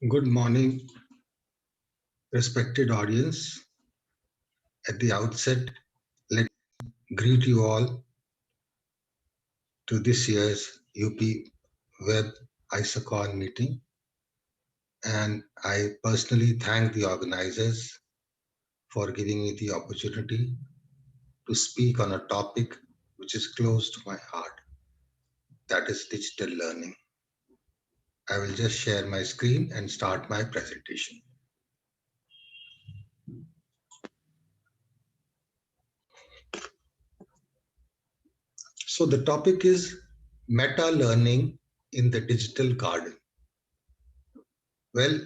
Good morning, respected audience. At the outset, let me greet you all to this year's UP Web ISACON meeting. And I personally thank the organizers for giving me the opportunity to speak on a topic which is close to my heart, that is digital learning. I will just share my screen and start my presentation. So the topic is meta learning in the digital garden. Well,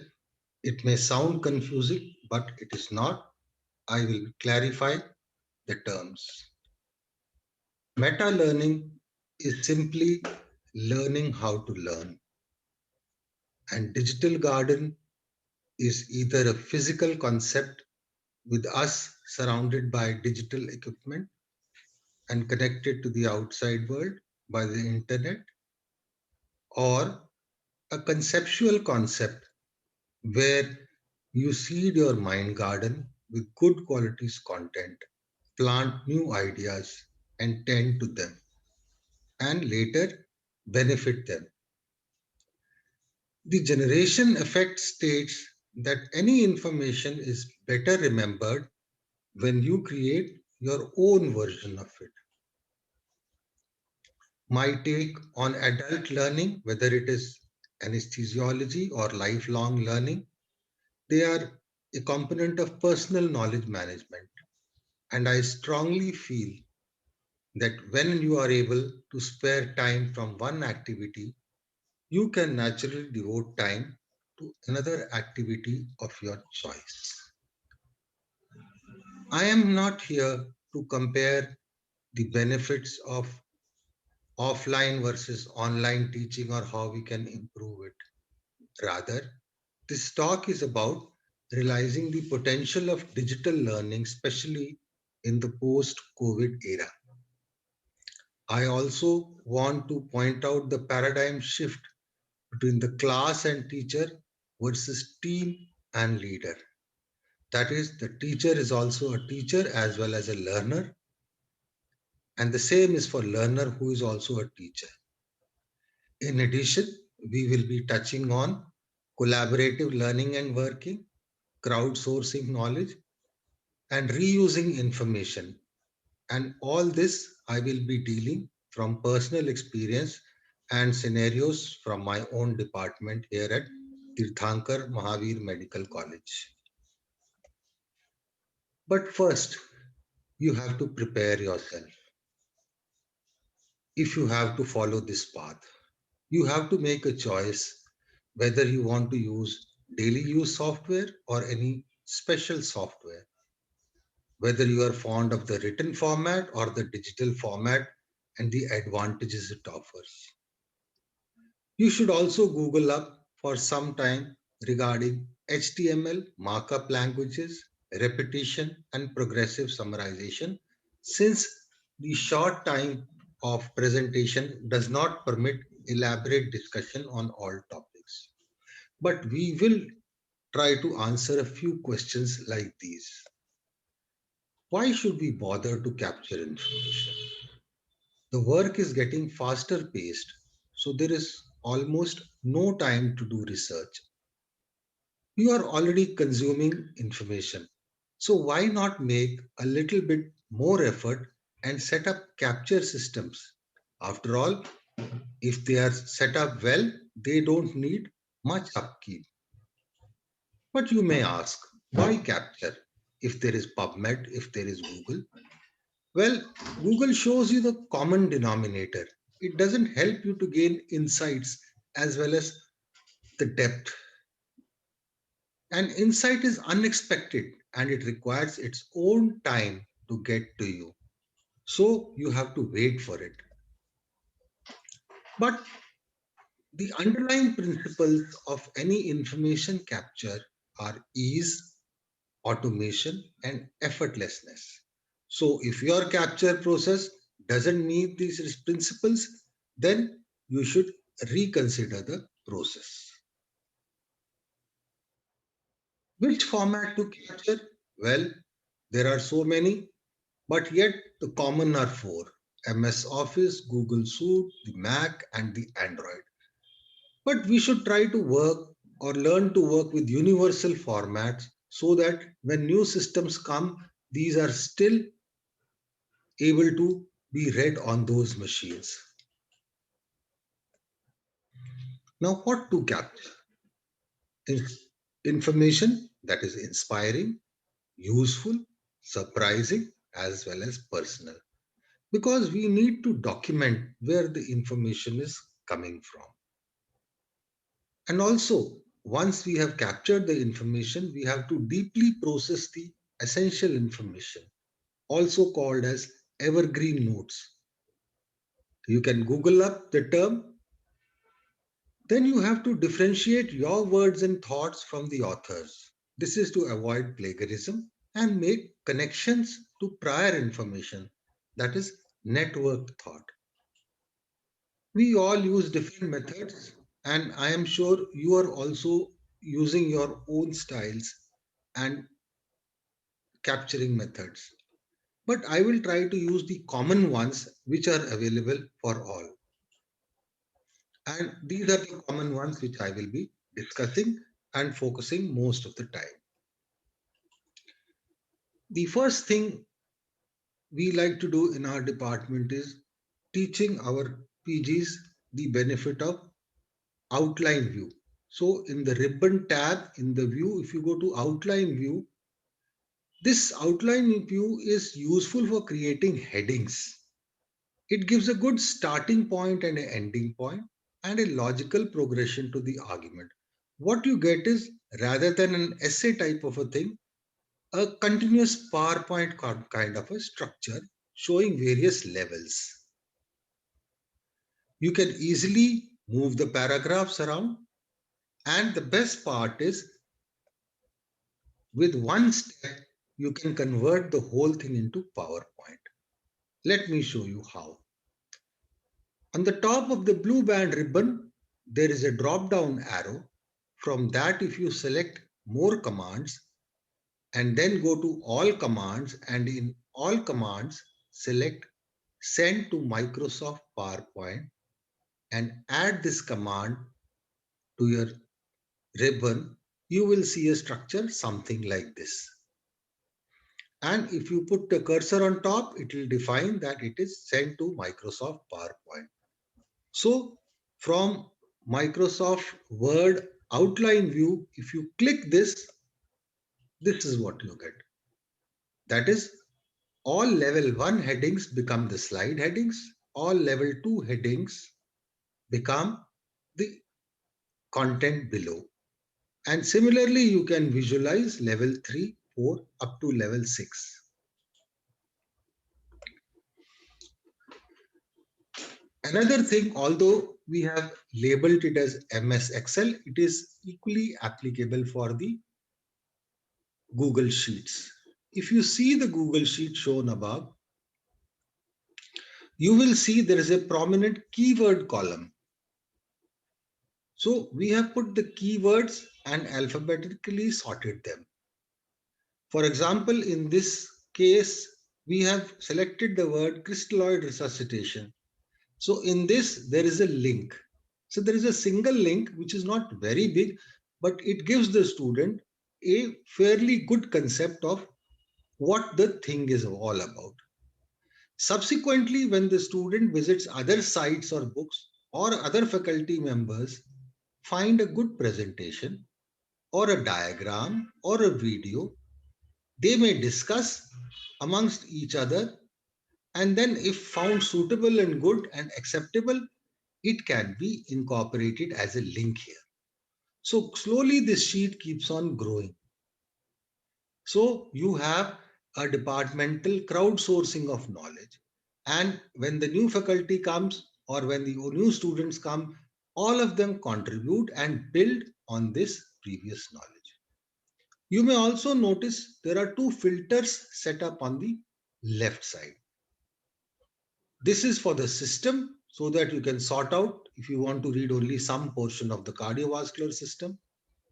it may sound confusing, but it is not. I will clarify the terms. Meta learning is simply learning how to learn, and digital garden is either a physical concept with us surrounded by digital equipment and connected to the outside world by the internet, or a conceptual concept where you seed your mind garden with good qualities content, plant new ideas, and tend to them, and later benefit them. The generation effect states that any information is better remembered when you create your own version of it. My take on adult learning, whether it is anesthesiology or lifelong learning, they are a component of personal knowledge management. And I strongly feel that when you are able to spare time from one activity, you can naturally devote time to another activity of your choice. I am not here to compare the benefits of offline versus online teaching or how we can improve it. Rather, this talk is about realizing the potential of digital learning, especially in the post COVID era. I also want to point out the paradigm shift between the class and teacher versus team and leader. That is, the teacher is also a teacher as well as a learner, and the same is for learner who is also a teacher. In addition, we will be touching on collaborative learning and working, crowdsourcing knowledge, and reusing information. And all this I will be dealing from personal experience and scenarios from my own department here at Tirthankar Mahavir Medical College. But first, you have to prepare yourself. If you have to follow this path, you have to make a choice whether you want to use daily use software or any special software, whether you are fond of the written format or the digital format and the advantages it offers. You should also Google up for some time regarding HTML, markup languages, repetition, and progressive summarization, since the short time of presentation does not permit elaborate discussion on all topics. But we will try to answer a few questions like these. Why should we bother to capture information? The work is getting faster paced, so there is almost no time to do research. You are already consuming information. So why not make a little bit more effort and set up capture systems? After all, if they are set up well, they don't need much upkeep. But you may ask, why capture? If there is PubMed, if there is Google? Well, Google shows you the common denominator. It doesn't help you to gain insights as well as the depth. An insight is unexpected and it requires its own time to get to you. So you have to wait for it. But the underlying principles of any information capture are ease, automation, and effortlessness. So if your capture process doesn't meet these principles, then you should reconsider the process. Which format to capture? Well, there are so many, but yet the common are four: MS Office, Google Suite, the Mac, and the Android. But we should try to work or learn to work with universal formats so that when new systems come, these are still able to be read on those machines. Now, what to capture? In- Information that is inspiring, useful, surprising, as well as personal. Because we need to document where the information is coming from. And also, once we have captured the information, we have to deeply process the essential information, also called as evergreen notes. You can Google up the term, then you have to differentiate your words and thoughts from the authors. This is to avoid plagiarism and make connections to prior information, that is, networked thought. We all use different methods, and I am sure you are also using your own styles and capturing methods. But I will try to use the common ones which are available for all. And these are the common ones which I will be discussing and focusing most of the time. The first thing we like to do in our department is teaching our PGs the benefit of outline view. So in the ribbon tab in the view, if you go to outline view, this outline view is useful for creating headings. It gives a good starting point and an ending point and a logical progression to the argument. What you get is, rather than an essay type of a thing, a continuous PowerPoint kind of a structure showing various levels. You can easily move the paragraphs around, and the best part is, with one step, you can convert the whole thing into PowerPoint. Let me show you how. On the top of the blue band ribbon, there is a drop down arrow. From that, if you select more commands and then go to all commands, and in all commands, select send to Microsoft PowerPoint and add this command to your ribbon, you will see a structure something like this. And if you put the cursor on top, it will define that it is sent to Microsoft PowerPoint. So from Microsoft Word outline view, if you click this, this is what you get. That is, all level 1 headings become the slide headings, all level 2 headings become the content below. And similarly, you can visualize level 3, 4 up to level 6. Another thing, although we have labeled it as MS Excel, it is equally applicable for the Google Sheets. If you see the Google Sheet shown above, you will see there is a prominent keyword column. So we have put the keywords and alphabetically sorted them. For example, in this case, we have selected the word crystalloid resuscitation. So in this, there is a link. So there is a single link which is not very big, but it gives the student a fairly good concept of what the thing is all about. Subsequently, when the student visits other sites or books, or other faculty members find a good presentation or a diagram or a video, they may discuss amongst each other, and then if found suitable and good and acceptable, it can be incorporated as a link here. So slowly this sheet keeps on growing. So you have a departmental crowdsourcing of knowledge. And when the new faculty comes or when the new students come, all of them contribute and build on this previous knowledge. You may also notice there are two filters set up on the left side. This is for the system so that you can sort out if you want to read only some portion of the cardiovascular system,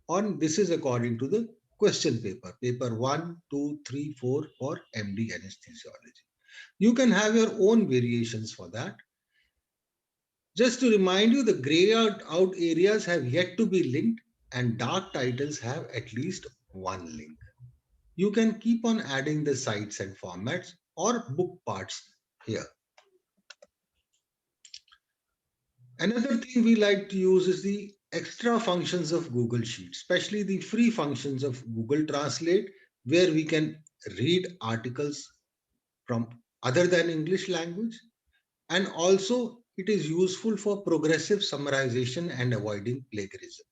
or this is according to the question paper, paper 1, 2, 3, 4 for MD anesthesiology. You can have your own variations for that. Just to remind you, the grayed out areas have yet to be linked and dark titles have at least one link. You can keep on adding the sites and formats or book parts here. Another thing we like to use is the extra functions of Google Sheets, especially the free functions of Google Translate, where we can read articles from other than English language. And also, it is useful for progressive summarization and avoiding plagiarism.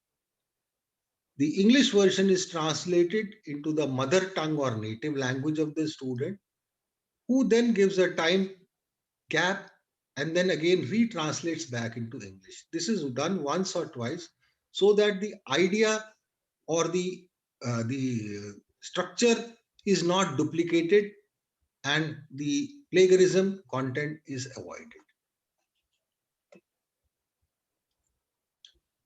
The English version is translated into the mother tongue or native language of the student, who then gives a time gap and then again retranslates back into English. This is done once or twice so that the idea or the structure is not duplicated and the plagiarism content is avoided.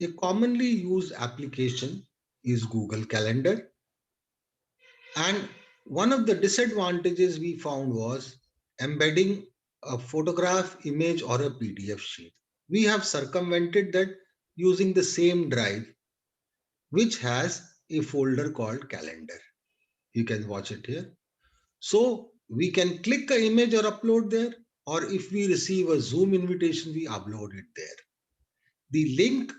A commonly used application is Google Calendar, and one of the disadvantages we found was embedding a photograph, image, or a PDF sheet. We have circumvented that using the same drive, which has a folder called Calendar. You can watch it here. So we can click an image or upload there, or if we receive a Zoom invitation, we upload it there. The link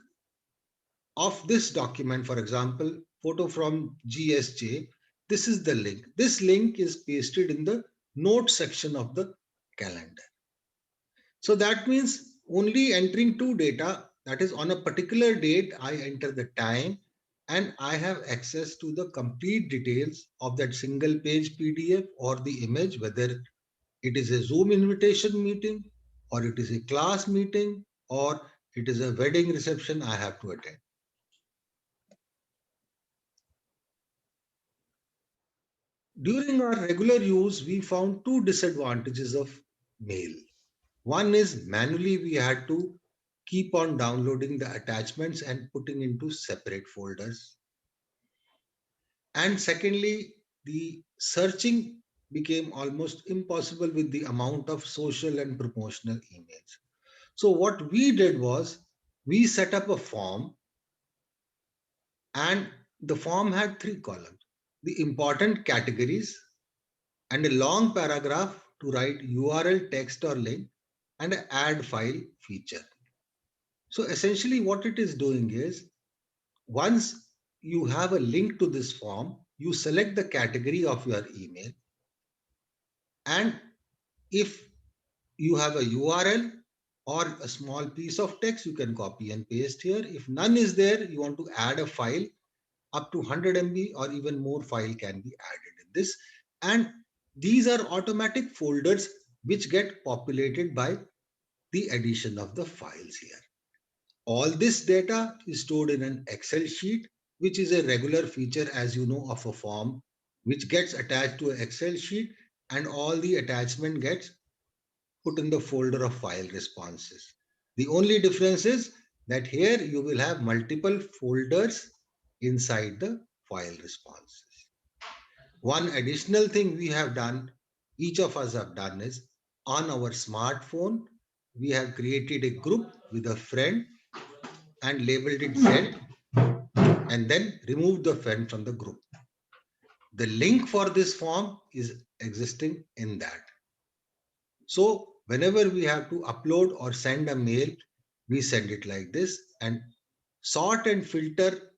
of this document, for example, photo from GSJ, this is the link. This link is pasted in the note section of the calendar. So that means only entering two data, that is on a particular date, I enter the time and I have access to the complete details of that single page PDF or the image, whether it is a Zoom invitation meeting or it is a class meeting or it is a wedding reception I have to attend. During our regular use, we found two disadvantages of mail. One is manually we had to keep on downloading the attachments and putting into separate folders. And secondly, the searching became almost impossible with the amount of social and promotional emails. So what we did was we set up a form, and the form had three columns: the important categories, and a long paragraph to write URL, text, or link, and an add file feature. So essentially, what it is doing is once you have a link to this form, you select the category of your email, and if you have a URL or a small piece of text, you can copy and paste here. If none is there, you want to add a file up to 100 MB or even more file can be added in this. And these are automatic folders which get populated by the addition of the files here. All this data is stored in an Excel sheet, which is a regular feature, as you know, of a form, which gets attached to an Excel sheet, and all the attachment gets put in the folder of file responses. The only difference is that here you will have multiple folders inside the file responses. One additional thing we have done, each of us have done, is on our smartphone, we have created a group with a friend and labeled it Z and then removed the friend from the group. The link for this form is existing in that. So whenever we have to upload or send a mail, we send it like this, and sort and filter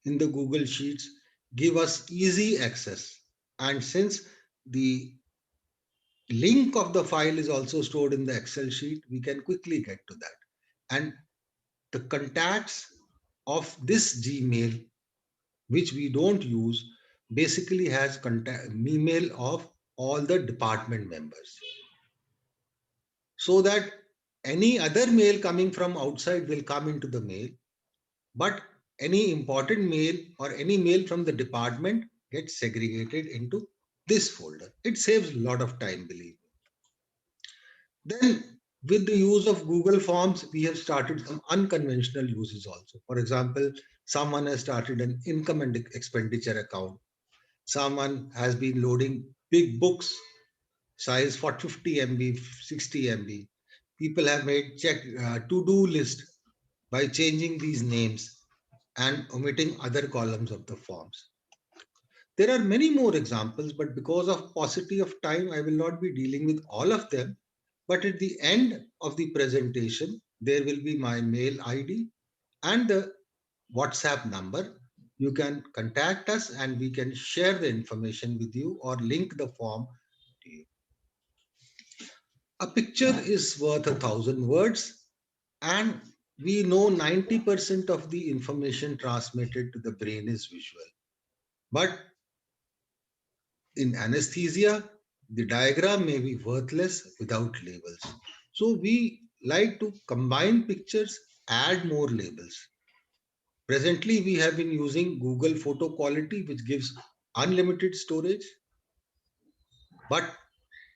in the Google Sheets give us easy access. And since the link of the file is also stored in the Excel sheet, we can quickly get to that. And the contacts of this Gmail, which we don't use, basically has email of all the department members. So that any other mail coming from outside will come into the mail, but any important mail or any mail from the department gets segregated into this folder. It saves a lot of time, believe me. Then with the use of Google Forms, we have started some unconventional uses also. For example, someone has started an income and expenditure account Someone has been loading big books, size for 50 MB, 60 MB. People have made to-do list by changing these names and omitting other columns of the forms. There are many more examples, but because of paucity of time, I will not be dealing with all of them. But at the end of the presentation, there will be my mail ID and the WhatsApp number. You can contact us and we can share the information with you or link the form to you. A picture is worth 1,000 words, and we know 90% of the information transmitted to the brain is visual. But in anesthesia, the diagram may be worthless without labels. So we like to combine pictures, add more labels. Presently, we have been using Google Photo Quality, which gives unlimited storage. But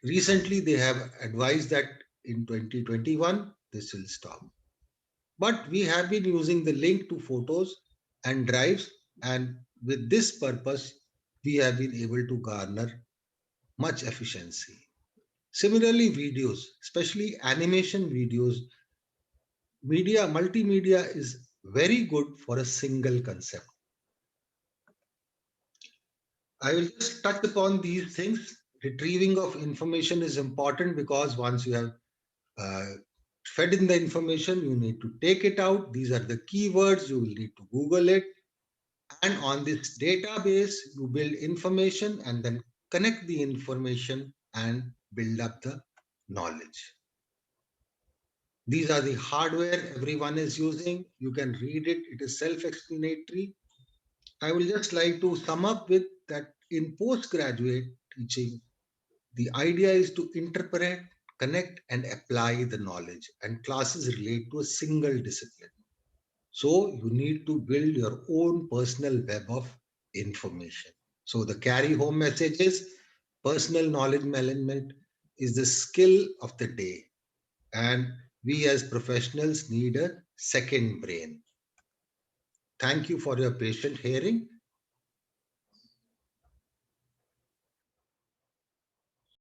recently, they have advised that in 2021, this will stop. But we have been using the link to photos and drives, and with this purpose, we have been able to garner much efficiency. Similarly, videos, especially animation videos, multimedia is very good for a single concept. I will just touch upon these things. Retrieving of information is important because once you have uh, fed in the information, you need to take it out. These are the keywords. You will need to Google it. And on this database, you build information and then connect the information and build up the knowledge. These are the hardware everyone is using. You can read it, it is self explanatory. I will just like to sum up with that in postgraduate teaching, the idea is to interpret, connect, and apply the knowledge, and classes relate to a single discipline. So you need to build your own personal web of information. So the carry home message is personal knowledge management is the skill of the day. And we as professionals need a second brain. Thank you for your patient hearing.